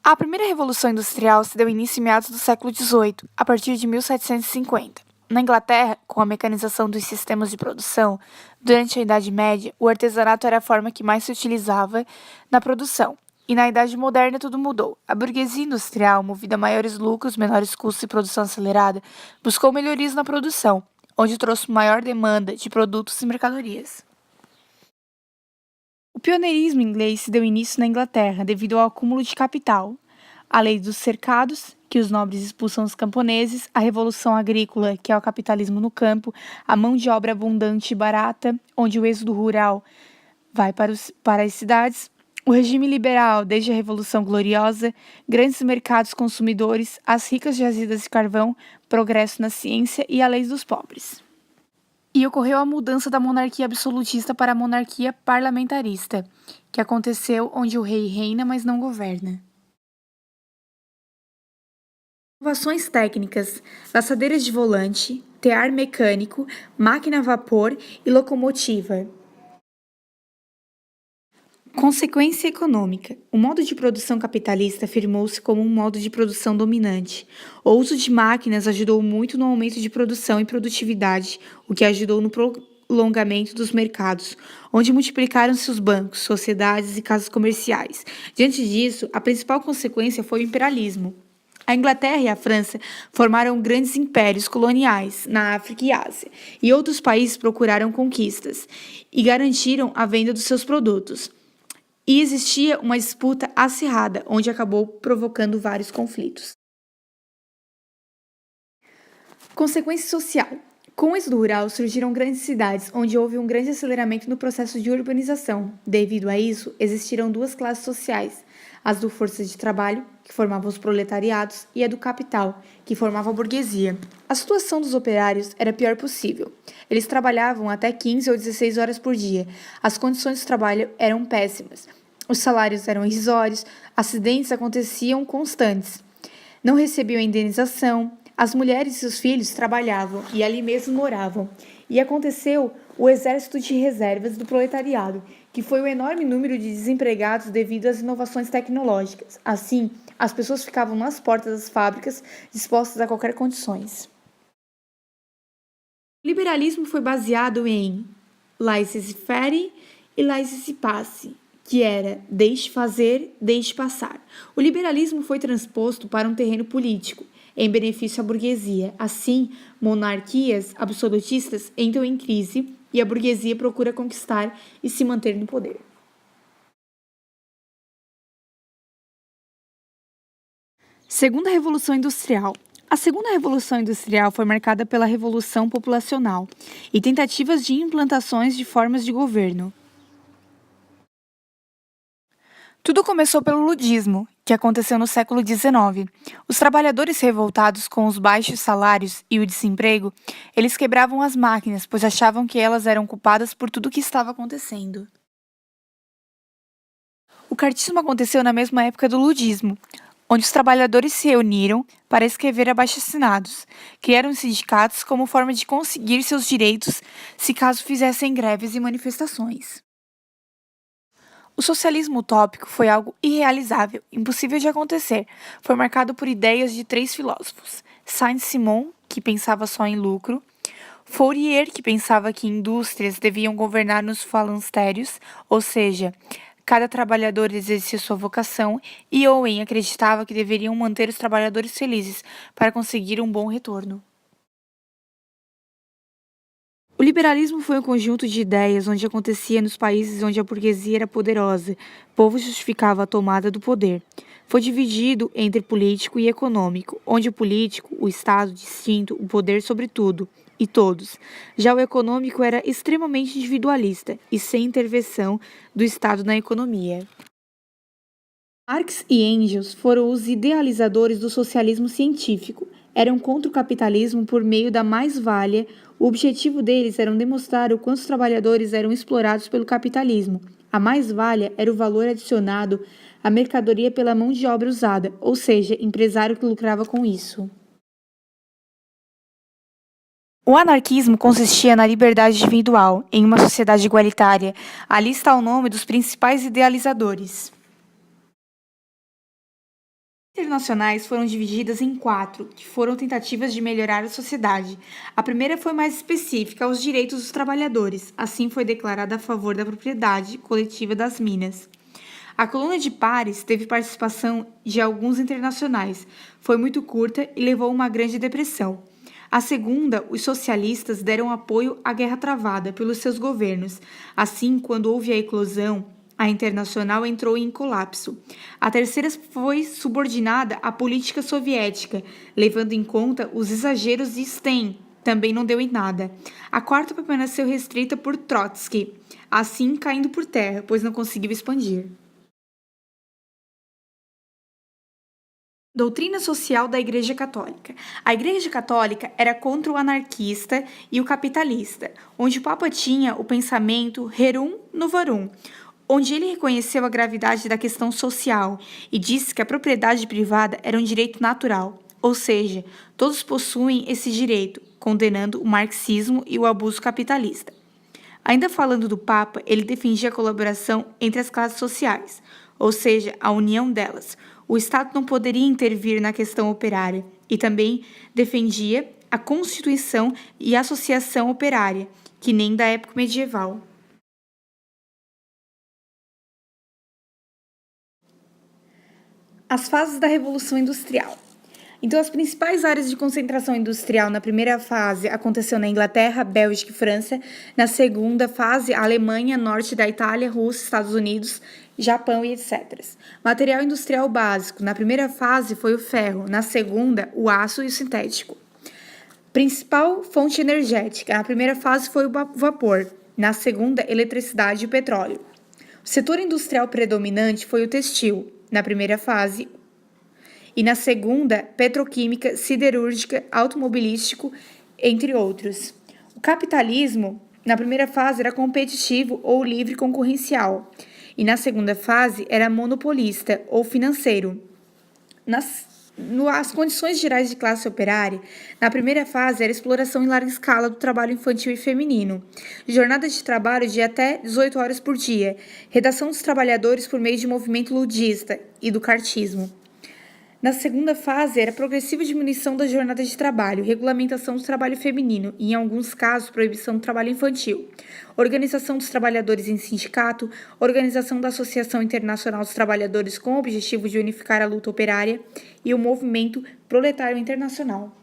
A primeira Revolução Industrial se deu início em meados do século XVIII, a partir de 1750. Na Inglaterra, com a mecanização dos sistemas de produção, durante a Idade Média, o artesanato era a forma que mais se utilizava na produção. E na Idade Moderna tudo mudou. A burguesia industrial, movida a maiores lucros, menores custos e produção acelerada, buscou melhorias na produção, onde trouxe maior demanda de produtos e mercadorias. O pioneirismo inglês se deu início na Inglaterra devido ao acúmulo de capital, a lei dos cercados, que os nobres expulsam os camponeses, a revolução agrícola, que é o capitalismo no campo, a mão de obra abundante e barata, onde o êxodo rural vai para as cidades, o regime liberal, desde a Revolução Gloriosa, grandes mercados consumidores, as ricas jazidas de carvão, progresso na ciência e a lei dos pobres. E ocorreu a mudança da monarquia absolutista para a monarquia parlamentarista, que aconteceu onde o rei reina, mas não governa. Inovações técnicas: laçadeiras de volante, tear mecânico, máquina a vapor e locomotiva. Consequência econômica: o modo de produção capitalista afirmou-se como um modo de produção dominante. O uso de máquinas ajudou muito no aumento de produção e produtividade, o que ajudou no prolongamento dos mercados, onde multiplicaram-se os bancos, sociedades e casas comerciais. Diante disso, a principal consequência foi o imperialismo. A Inglaterra e a França formaram grandes impérios coloniais na África e Ásia, e outros países procuraram conquistas e garantiram a venda dos seus produtos. E existia uma disputa acirrada, onde acabou provocando vários conflitos. Consequência social: com o êxodo rural surgiram grandes cidades, onde houve um grande aceleramento no processo de urbanização. Devido a isso, existiram duas classes sociais: as do força de trabalho, que formavam os proletariados, e a do capital, que formava a burguesia. A situação dos operários era a pior possível. Eles trabalhavam até 15 ou 16 horas por dia. As condições de trabalho eram péssimas. Os salários eram irrisórios, acidentes aconteciam constantes. Não recebiam indenização, as mulheres e seus filhos trabalhavam e ali mesmo moravam. E aconteceu o exército de reservas do proletariado, que foi o enorme número de desempregados devido às inovações tecnológicas. Assim, as pessoas ficavam nas portas das fábricas, dispostas a qualquer condições. O liberalismo foi baseado em laissez-faire e laissez-passer, que era deixe fazer, deixe passar. O liberalismo foi transposto para um terreno político, em benefício à burguesia. Assim, monarquias absolutistas entram em crise e a burguesia procura conquistar e se manter no poder. Segunda Revolução Industrial. A Segunda Revolução Industrial foi marcada pela revolução populacional e tentativas de implantações de formas de governo. Tudo começou pelo ludismo, que aconteceu no século XIX. Os trabalhadores revoltados com os baixos salários e o desemprego, eles quebravam as máquinas, pois achavam que elas eram culpadas por tudo o que estava acontecendo. O cartismo aconteceu na mesma época do ludismo, onde os trabalhadores se reuniram para escrever abaixo-assinados. Criaram sindicatos como forma de conseguir seus direitos se caso fizessem greves e manifestações. O socialismo utópico foi algo irrealizável, impossível de acontecer. Foi marcado por ideias de três filósofos: Saint-Simon, que pensava só em lucro; Fourier, que pensava que indústrias deviam governar nos falancérios, ou seja, cada trabalhador exercia sua vocação; e Owen acreditava que deveriam manter os trabalhadores felizes para conseguir um bom retorno. O liberalismo foi um conjunto de ideias onde acontecia nos países onde a burguesia era poderosa, o povo justificava a tomada do poder. Foi dividido entre político e econômico, onde o político, o Estado, distinto o poder sobre tudo e todos. Já o econômico era extremamente individualista e sem intervenção do Estado na economia. Marx e Engels foram os idealizadores do socialismo científico. Eram contra o capitalismo por meio da mais-valia. O objetivo deles era demonstrar o quanto os trabalhadores eram explorados pelo capitalismo. A mais-valia era o valor adicionado à mercadoria pela mão de obra usada, ou seja, empresário que lucrava com isso. O anarquismo consistia na liberdade individual, em uma sociedade igualitária. Ali está o nome dos principais idealizadores. Internacionais foram divididas em quatro, que foram tentativas de melhorar a sociedade. A primeira foi mais específica aos direitos dos trabalhadores, assim foi declarada a favor da propriedade coletiva das minas. A coluna de pares teve participação de alguns internacionais, foi muito curta e levou a uma grande depressão. A segunda, os socialistas deram apoio à guerra travada pelos seus governos. Assim, quando houve a eclosão, a Internacional entrou em colapso. A terceira foi subordinada à política soviética, levando em conta os exageros de Stalin, também não deu em nada. A quarta permaneceu restrita por Trotsky, assim caindo por terra, pois não conseguiu expandir. Doutrina social da Igreja Católica. A Igreja Católica era contra o anarquista e o capitalista, onde o Papa tinha o pensamento Rerum Novarum, onde ele reconheceu a gravidade da questão social e disse que a propriedade privada era um direito natural, ou seja, todos possuem esse direito, condenando o marxismo e o abuso capitalista. Ainda falando do Papa, ele defendia a colaboração entre as classes sociais, ou seja, a união delas. O Estado não poderia intervir na questão operária e também defendia a Constituição e a Associação Operária, que nem da época medieval. As fases da Revolução Industrial. Então, as principais áreas de concentração industrial na primeira fase aconteceu na Inglaterra, Bélgica e França. Na segunda fase, a Alemanha, norte da Itália, Rússia, Estados Unidos, Japão e etc. Material industrial básico. Na primeira fase foi o ferro, na segunda, o aço e o sintético. Principal fonte energética. Na primeira fase foi o vapor, na segunda, eletricidade e o petróleo. O setor industrial predominante foi o têxtil. Na primeira fase, e na segunda, petroquímica, siderúrgica, automobilístico, entre outros. O capitalismo, na primeira fase, era competitivo ou livre concorrencial, e na segunda fase era monopolista ou financeiro. As condições gerais de classe operária, na primeira fase era exploração em larga escala do trabalho infantil e feminino, jornada de trabalho de até 18 horas por dia, redação dos trabalhadores por meio de movimento ludista e do cartismo. Na segunda fase, era progressiva diminuição da jornada de trabalho, regulamentação do trabalho feminino e, em alguns casos, proibição do trabalho infantil, organização dos trabalhadores em sindicato, organização da Associação Internacional dos Trabalhadores com o objetivo de unificar a luta operária e o movimento proletário internacional.